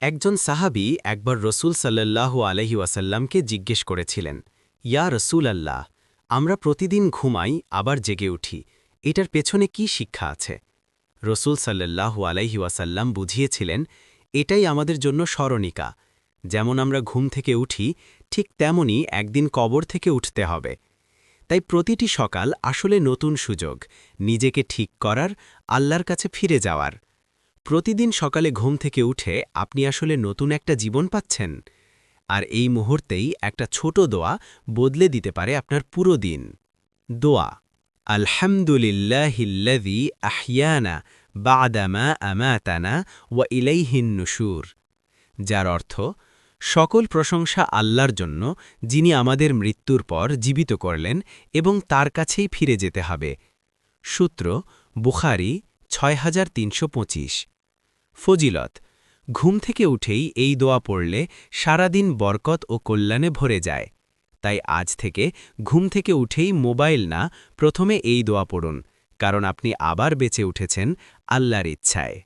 একজন সাহাবী একবার রসুল সাল্লাল্লাহু আলহি ওয়াসাল্লামকে জিজ্ঞেস করেছিলেন, ইয়া রসুল আল্লাহ, আমরা প্রতিদিন ঘুমাই আবার জেগে উঠি, এটার পেছনে কি শিক্ষা আছে? রসুল সাল্লাল্লাহু আলহি ওয়াসাল্লাম বুঝিয়েছিলেন, এটাই আমাদের জন্য স্মরণিকা। যেমন আমরা ঘুম থেকে উঠি, ঠিক তেমনি একদিন কবর থেকে উঠতে হবে। তাই প্রতিটি সকাল আসলে নতুন সুযোগ, নিজেকে ঠিক করার, আল্লাহর কাছে ফিরে যাওয়ার। প্রতিদিন সকালে ঘুম থেকে উঠে আপনি আসলে নতুন একটা জীবন পাচ্ছেন। আর এই মুহূর্তেই একটা ছোট দোয়া বদলে দিতে পারে আপনার পুরো দিন। দোয়া: আলহামদুলিল্লাহিল্লাযী আহইয়ানা বা'দা মা আমাতানা ওয়া ইলাইহিন নুশুর। যার অর্থ, সকল প্রশংসা আল্লাহর জন্য, যিনি আমাদের মৃত্যুর পর জীবিত করলেন এবং তার কাছেই ফিরে যেতে হবে। সূত্র: বুখারী ৬৩২৫। ফজিলত: ঘুম থেকে উঠেই এই দোয়া পড়লে সারাদিন বরকত ও কল্যাণে ভরে যায়। তাই আজ থেকে ঘুম থেকে উঠেই মোবাইল না, প্রথমে এই দোয়া পড়ুন, কারণ আপনি আবার বেঁচে উঠেছেন আল্লাহর ইচ্ছায়।